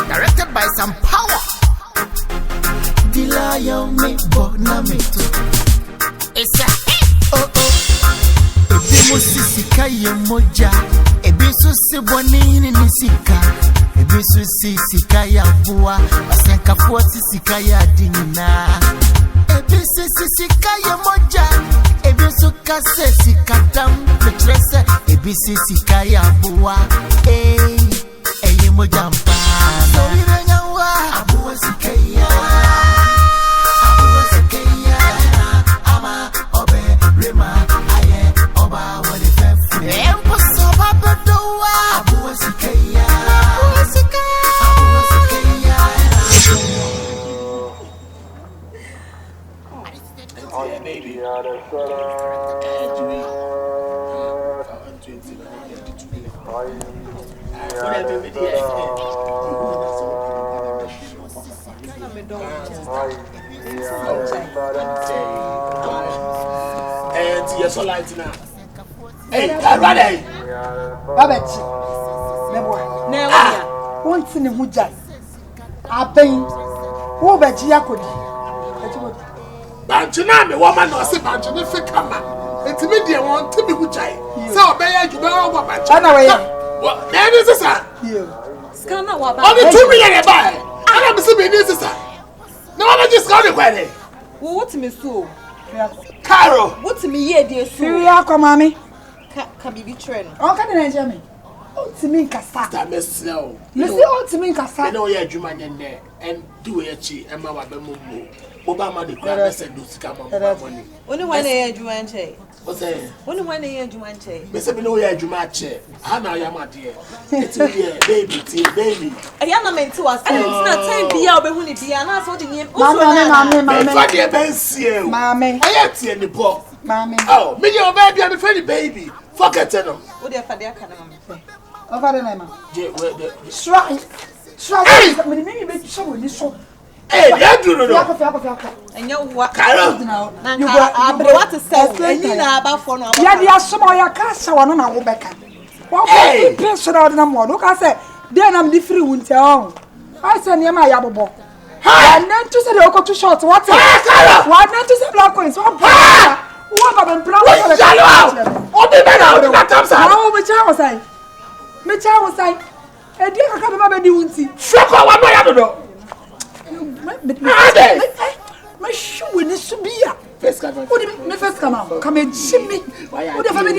Directed by some power. Dilaya me bona me to. It's a oh oh. Ebi mo Sika ye moja. Ebi so se boni ni Sika. Ebi so Sika ya Aboa. Asenka fo Sika ya dinina. Ebi so Sika ye moja. Ebi so kase Sika dam petrese. Ebi so Sika ya Aboa. Eye moja mpa. So irenya wa Aboa Sika ya. Aboa Sika ya. Ama obe rema aye oba wale fefu. Empo soba bedowa. Aboa Sika ya. Aboa Sika. Aboa Sika ya. Oh yeah, baby. And yes, all right now. Hey, ready? Babette. Never. Once in a muja. I paint. Who bet Agyakoo? Banku, woman, or say Banku, if you come out. It's immediate one to be good. So, may you know what Banku? What? There is a son. Scanner, what? Only 2 million buy. I don't see me this, sir. No one just got the credit. What's me so? Carol, what's me here, dear? Syria, come, mommy. Can be betrayed. Oh, can I enjoy me? Oh, to me, Cassa. that Miss Snow. You see, oh, to me, Cassa. I know you're Juman in there and do a chi and my Bamu. Obama the crab said, do come on money. Only one year, Jumanche. What's that? Only 1 year, Jumanche. Mr. Benoya Jumache. Hannah, my dear. It's a baby, baby. I am meant to us. And it's not time be out, but when it be an answer to him. Mammy, I am seeing the book. Mammy. Oh, me, your baby, I'm a friendly baby. Forget them. What if I dare can over the name? Shrine. Maybe show you show. Hey, you do know. And you what? Carol, you what to say? And you know about for no. Yeah, there are some of your cast. I want to go back. What person out no more? Look, I said, then I'm the free winter. I said, near my yabo. And then to say, local to short. What's it? Why not to say, black coins? What have been brown? Oh, be better. That comes out. Oh, which I was I. Which I was I. And you can't remember the winter. Fuck, what do I do? My shoe in this Subia. What do you mean? First come out. Come and see me. What if I mean,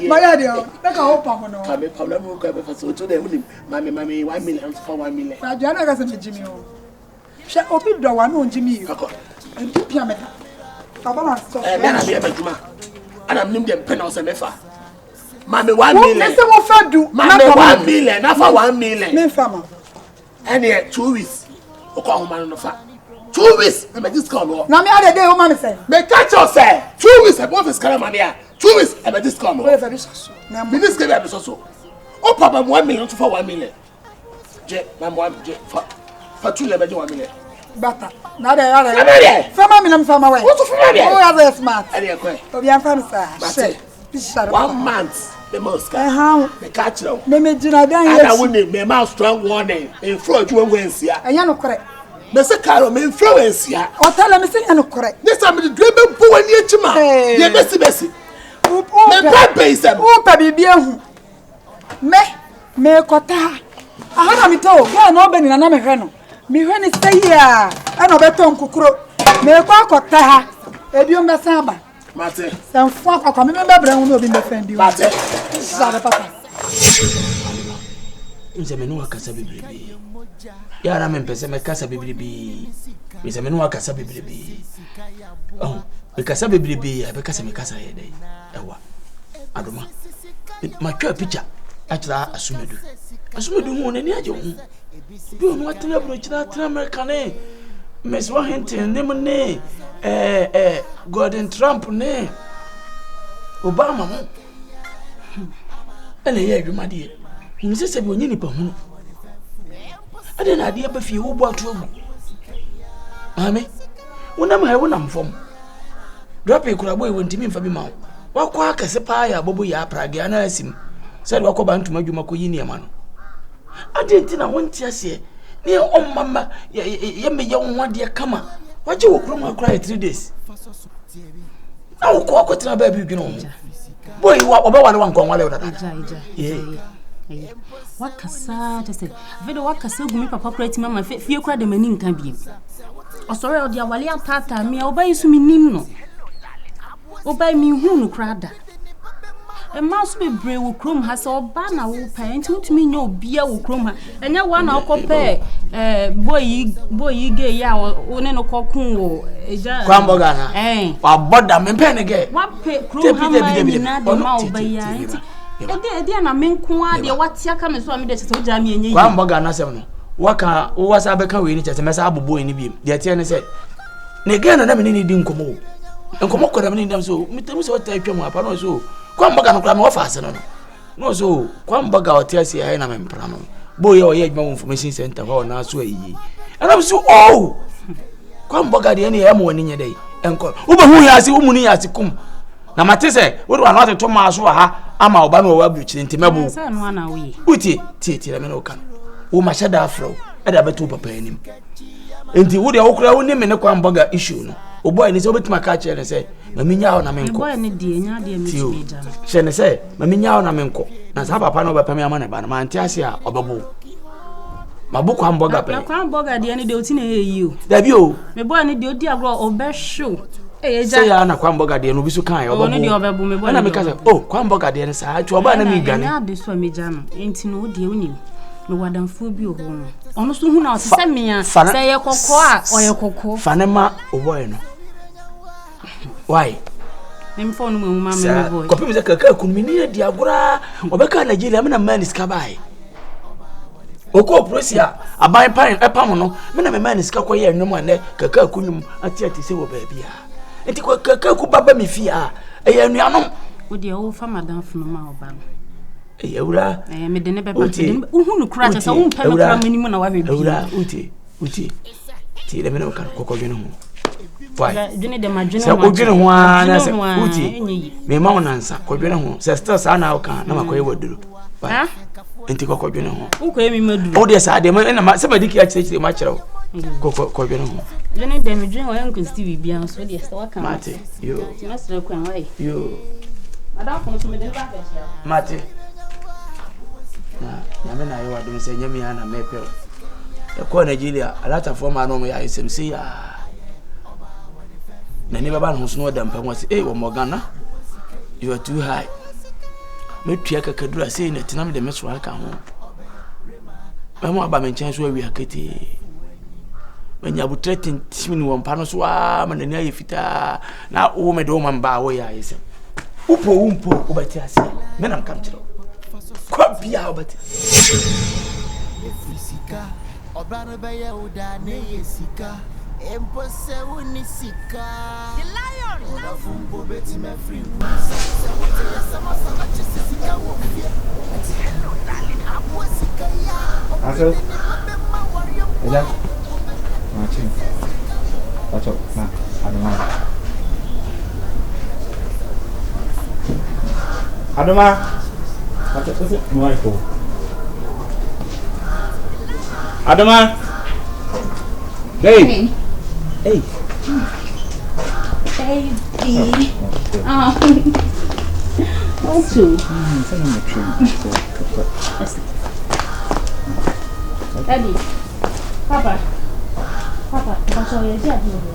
my idea? Like a hope I'm on. Come a problem will come for to them. Mammy, 1 million for 1 million. I don't know, Jimmy. Shall open the one on Jimmy. And keep your man. And then I'll be able to. And I'm named them Penos and Mefa. Mammy, 1 million. Mammy, 1 million. Not for 1 million. Me farmer. And yet 2 weeks. Oklahoma no fa 2 weeks I just come now me other day o ma me say me catch you say 2 weeks I bought this car man here 2 weeks I just come me this guy be so o papa 1 million to for 1 million je na 1 je for 2 le 1 million bata na dey fama me na fama we what to fama me oh you are smart and you go obi am fam sir 1 month the most me catch you me jina dan yes and I win me ma strong warning in front you wen sia anya no correct me say Carol me influence ya Otele me say anya no correct this time the dream be bo wani achima ye besi me pay sem o pa bibia hu me kota aha na me to go na obeni na me hwe no me hwe ni say ya e no beto nkukuro me kwa kota ha ebiom be san ba Mate. Some fuck or come remember Brown will be defend you. Mate. Papa. Mzemenu akasa biblibi. Yara mempese mekasa biblibi. Mzemenu akasa biblibi. Oh, mekasa biblibi, abekasa mekasa yede. Ewa. Adoma. Matwa picture. Achira asumedu. Asumedu hu ne ni aje hu. Bi onu atena bro chira atena America ne. Meswa hente ne mo ne. Gordon Trump ne Obama mo ele ye adwuma de ni se bi onyi nipa hu ade na ade ba fie wo bo ato agu ame wonam ha wonam fom drop e kura boy wontimi mfa bi ma wo kwa akase pa ya bobo ya prage ana asim se de wakọ ba ntuma adwuma ko yi ne ma no I didn't know one tears here. Near on mamma, me young one dear come. What you will cry 3 days? I will call what baby, you know. Boy, you are about one come while what Cassa just said, Video what Cassa me papa create mamma, fear cried the meaning can be. Oh, sorry, dear Walia Tata, me obey you, me nimno. Obey me, who no crowd. A mouse be brave will chrome has all banner will paint to me no beer will chrome, and now one I'll compare. Boy, you gay ya or no cocoon. Quambogana, eh? Or Bodam and Penegay. What pay chrome not the mouth by ya? Dear, I mean, what's your coming from me to Jamie and Quambogana 7. Waka was Abeka winning as a messable boy in the beam. The attorney said, Negana, I mean, didn't come over. And come up with them so, Mr. So type your map, so. Quambaga no cram faster no so Quambaga or Tessie I am prano. Boy or yet my information center or now so ye. And I'm so oh Quambaga the any ammo in your day. And call Uber who has the woman has to come. Now Matisse, what do I not Thomas Waha? I'm our Bano Wabuch in Timabu. Son one away. Uti, Titi, Amenokan. Oh, my shadow afro, and I bet to prepare him. And the wood okra only men a Quambaga issue. Oh boy, and it's over to my catcher and say, Mamina on a menko. Boy, and dear, Shane say, Mamina on a menko. Nas have a pan over Pamana, but my Antiasia or Babu. My book hamburger, Quambaga, the any dotin you. There you, my boy, and the dear girl or best shoe. Say, Anna Quambaga, the Nubisu kind or one of your babu, because oh, Quambaga, the side to a banner me gun. This for me, Jam, ain't no dear new. No one than phobia home. Almost who now send me a say a cocoa or your cocoa. Fanema or bueno. Why? I'm for no mamma boy. Copy the cacao could mean the Agyakoo or Beka Nigeria, a man is cabai. Oko Presia, a buy pine a pamono, men a man is cacoy no one there, cacao cunum at Tiati say, baby. And the cacao could baba me fear. A young with the old farmer down from my ban. Eura, I made the never who crack us own pebble minimum of every Uti, Tea, the men can cocoa. Why? You need the margin of one. Uti, me mamma answer, Corbino, sisters are now can, no, I would do. Why? And take a Corbino. Who came in? Oh, yes, I demand somebody catch the match of Corbino. You need them drink or Uncle Stevie beyond so yes, Marty, you must look away. You. I don't want to make the back. Marty. Yamina, you are doing say, Yamiana Maple. The corner Gilia, a lot of former no me I see. Never ban who's no damp and was a Morgana. You are too high. Make Tiaka Cadra saying that Tinam the Miss Walker home. I'm about my chance where we are kitty. When you would threaten Timin one panoswam and the near fita now, oh, my dome and bow away. I say, Upo, Ubatias, men I'm come to. Quite be out, but Sika, or Banabaya Udane, Sika, Empose Sika, the lion, or Fumbo Betty, my free. What's up? Adama. What's it? Michael. Adama. Hey. Hey. Baby. Oh. Also. Daddy. Papa. What's all your dad doing?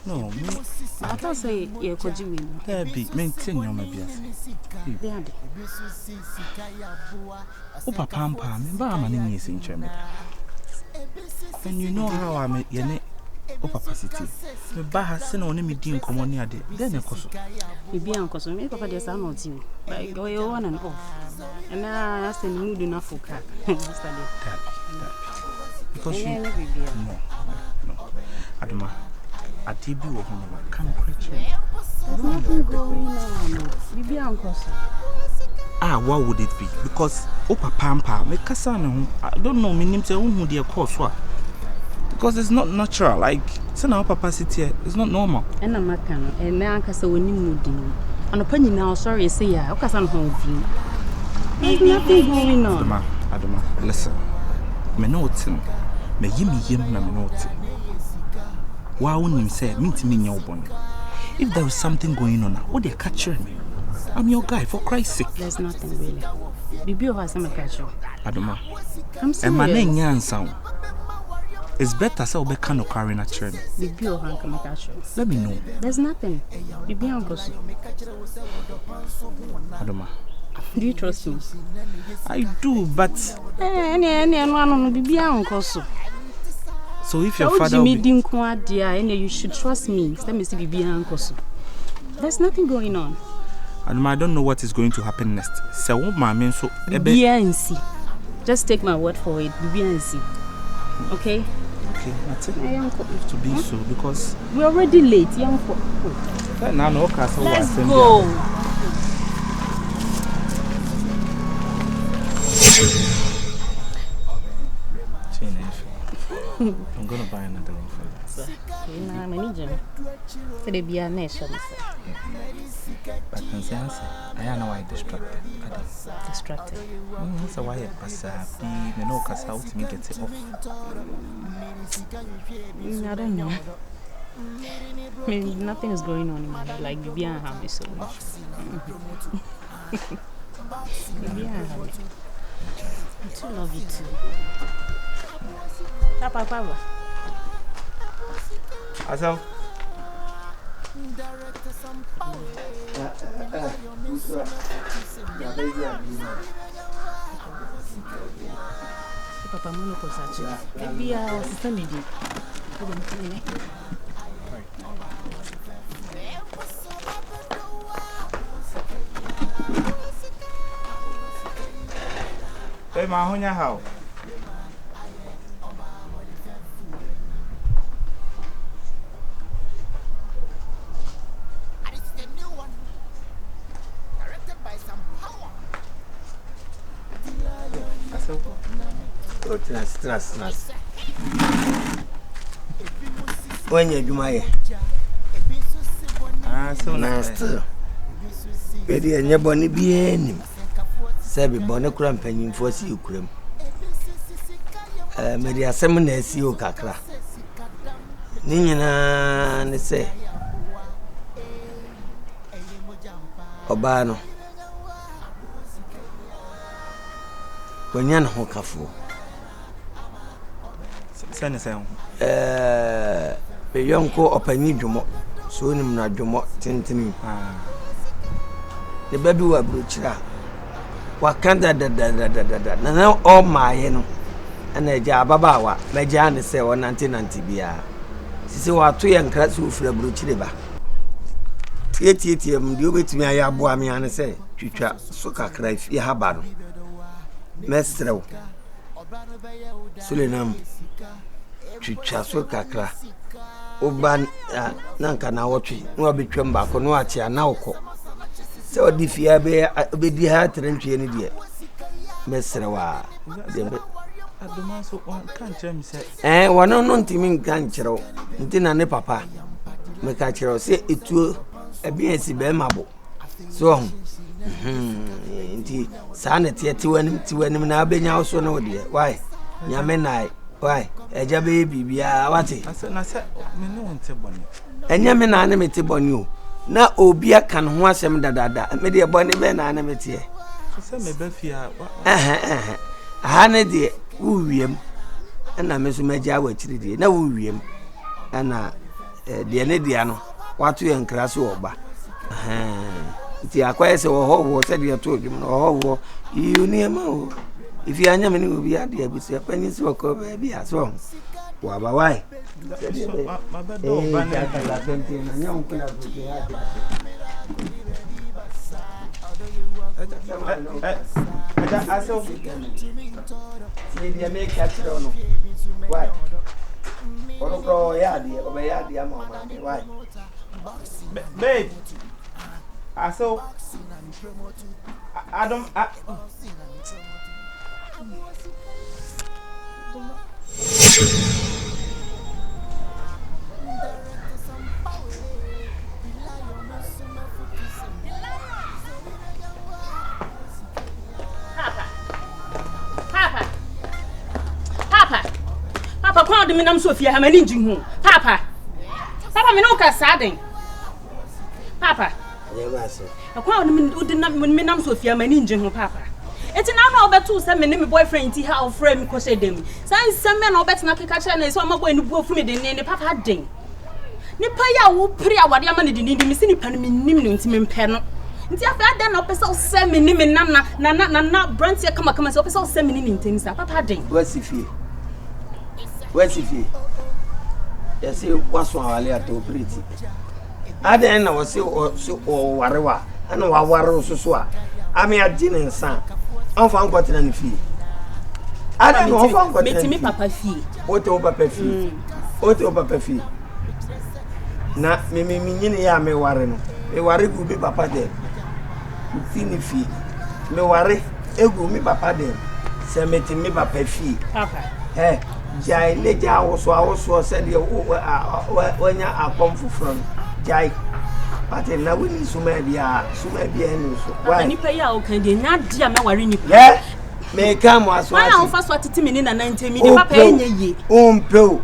No, me. I thought say you could do me. There be maintain your mabias. Opa pampa, me ba mani is in Germany. And you know how I make your Opa city. Me ba has seen only me doing common ade. Then a coso. You be uncle, so me papa just not you. But go your one and off. And I asked the mood enough for car. Because you no. Adama. Atibi wo hono ma kan preach. Bibi uncle. What would it be? Because papa me kasa ne ho. I don't know, me nim say who dey course so. Because it's not natural. Like, say na papa sit here, it's not normal. And I'm not can. And now kasa woni mudi. And opinion now sorry say ya. Kasa no ho fi. There's nothing going on. Adoma, listen. Me know tim. Me yim na me know tim. Wa wonim say me ntimi nya obon. If there is something going on, what they capturing me? I'm your guy, for Christ's sake. There's nothing really. Bibi o has some catch you. Adoma. I'm serious. And my name nyansa. It's better so we can carry na churn. Bibi o han come catch you. Let me know. There's nothing. Bibi uncle. Adoma. Do you trust me? I do, but no Bibi uncle. So if your father you should trust me. Let me see Bibi uncle. There's nothing going on. And I don't know what is going to happen next. So just take my word for it. Okay? Okay, that's it. To be so because we're already late. Let's go. I'm gonna buy another one for you. I'm a ninja. Today be a nation. But I know why distracted. Distracted. So why me no cause how to get it off. I don't know. Maybe nothing is going on in my head. Like Bibi and happy so much. Bibi and happy. I too love you too. Papa. Asel. Papa mono kosachi. Bibi a sister lady. Hey, ma honya how? Stress. When you do my so nice. Bediide and your bonny be any. Sabi bonnet cramp and you foresee you cram. Media seminar see you kakra. Nina, say Obano. When you're not hokafu. The young co open jumo, so him na jumo tintini. The baby were bruchra. What can't that now all my and a jababawa, Majan say 1990 bia. See what 2 young crats who for a bruchriba. TTM, do it to me, Aboa me and say, Chucha, Suka cry, Yahabano. Mestro Sulinam Chucha Suka. Oban Nanka na watching, no be tremba, no achia now. So, if you have a Bediide entry any day, Messerwa. One unknown teaming canchero, Ntina ne papa. Mecachero say it will a BNC Bemabo. So, sanity to when now be now so no dear. Why? Yamenai, why? A baby be a watty. I said, no one and Yamena animated on you. Na obia kan ho asem dadada me de bone be na na metie se me ba fia aha ne de wo wiem na me so magya wa kiri de na wo wiem na de ne dia no wato ye nkra so oba ti akwaye se wo ho se de to dwum no ho you niema o if you anya me ni obi ade abisi panyi se ko ba bia so wa ba wai my bad dog Ono pro yadi, obe yadi mama. Why? Babe. So I don't Papa, kwa de menam Sofia ha mani njin hu. Papa me no ka saden. Papa. Yemase. Kwa de menam Sofia mani njin hu papa. Eti na no obetu se me ne me boyfriend ti ha ofre me ko sedem. San se me na obet na keka cha na se o maboy ni buo fu me de ne papa den. Nipa ya wo pri awade ama ne de ni mi se nipa no minnim no nti me mpe no. Nti afa den na opesa o se me ni me nam na brand ye kama se opesa o se me ni nteni sa papa den. Wasifi. Yes, was awale at operate. Aden na wose o warewa. Ana wa ware so a. Ami agine nsa. Anfa nkwatena ne fie. Aden no anfa nkwatena. Metimi papa fie. Ote o papa fie. Ote o papa fie. Na me nyine ya me ware no. Me ware gu bi papa de. Fini fie. Me ware egu mi papa de. Se metimi papa fie. Papa. Jai leja awoso said you when you are comfort Jai. But now we need so maybe any so. Why? Any pay out can be not dear Mawarini. Yeah, may come was why I first what to me in a 90 minutes. Papa, ye, Pill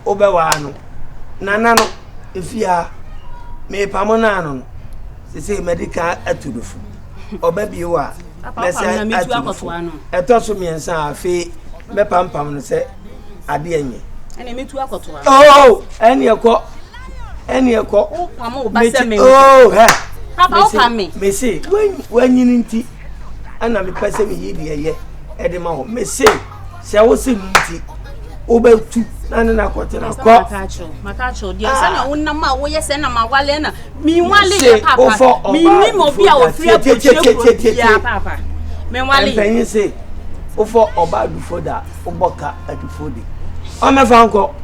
Obewano Nanano, if you are may Pamonano, they say medical at to the food. Or baby you are. Let's say I told me and say, fee. Me pam no se ade enye ene metu akoto ene ekọ o pam o ba se me papa o pam me se wanyini nti ana me pese me yidi eye e de ma ho me se wo se nti o ba tu na akoto na ko makacho dia se na wonna ma wo ye se na ma wale na mi wale ye papa mi ni mo bia o fria ya papa me wale penyin se Ofo oba dufoda oboka adufodi o me fanko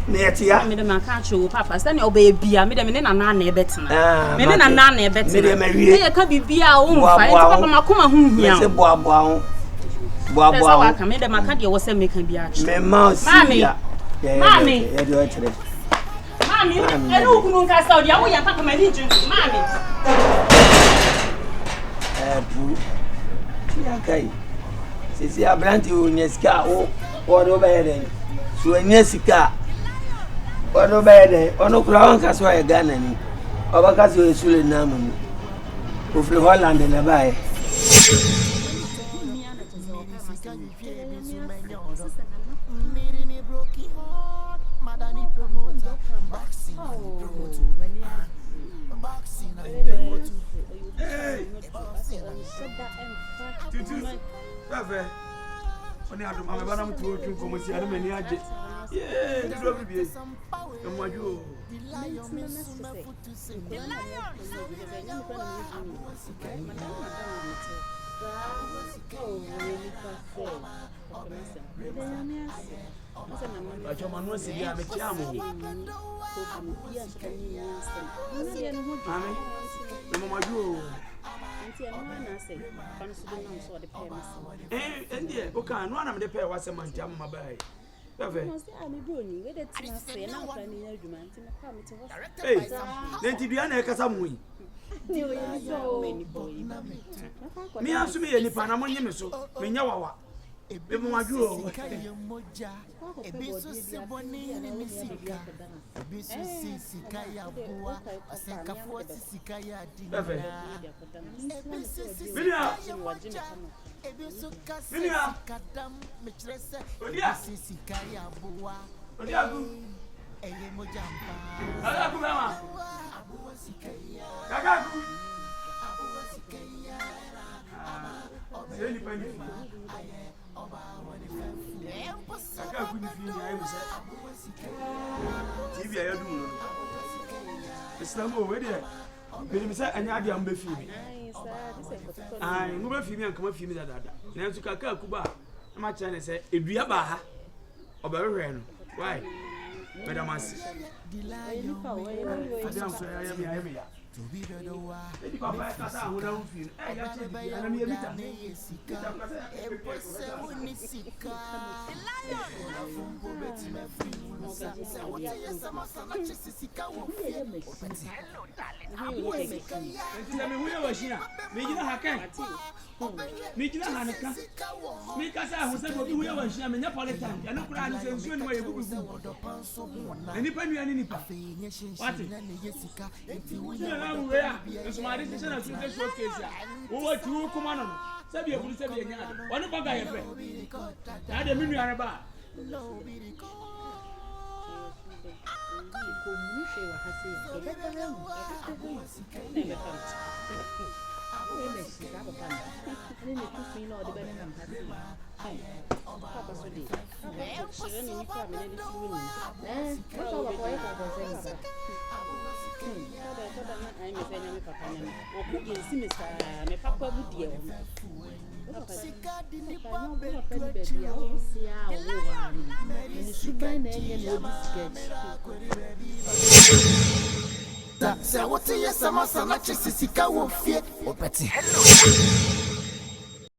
na yetia me de maka cho papa se na oba bia me de me na na ebetena me na na ebetena me de mawie e ka bibia o mfa e papa makoma hu hia se boaboa ho so waka me de maka de wo se me ka bia cho me ma si ya mami e do etere mami e no kunu nka sa o dia wo ya papa mani ju mami bu Yakai. Sisi abranti unyesika o do bayede. So unyesika. O do bayede. Ono kura wan kaso e Ghana ni. Obaka so esule namu ni. Ofri Holland na bae. Perfect. Oni adum ame bana mtu otu komo si adum ani age. Yeah, do do bibie. Emo ajo. Acho manu si dia me chiamo. Ami. Emo ajo. Endie oka no ana me de pay wase manjam mabai perfect hey nenti bia na ekasa mu yi mi asu me yeni pa na monye me so me nya wawa be mo aduro ebisu se boni ni Sika ebisu Sika ya Aboa asekafo Sika ya di perfect ebisu kasa kadam mechrese ebisu Sika ya Aboa Agyakoo eye mojamba Agyakoo mama Aboa Sika ya Agyakoo Aboa Sika ya Seni pani Oba wani fefu Agyakoo ni fini ayi musa TV ayo dum no Islam o we de bele mi say anya ade am be fi mi ai ngo be fi mi an kama fi mi dada na nso Agyakoo ba na ma kire ne say edua ba ha Oberren. Why? Madam Asi. Madam so ya me. To be the one. Maybe papa kasa ho na ufin. Eh ya che bi ana me mita. Sika. Say what you say, Asante Sika won't fear.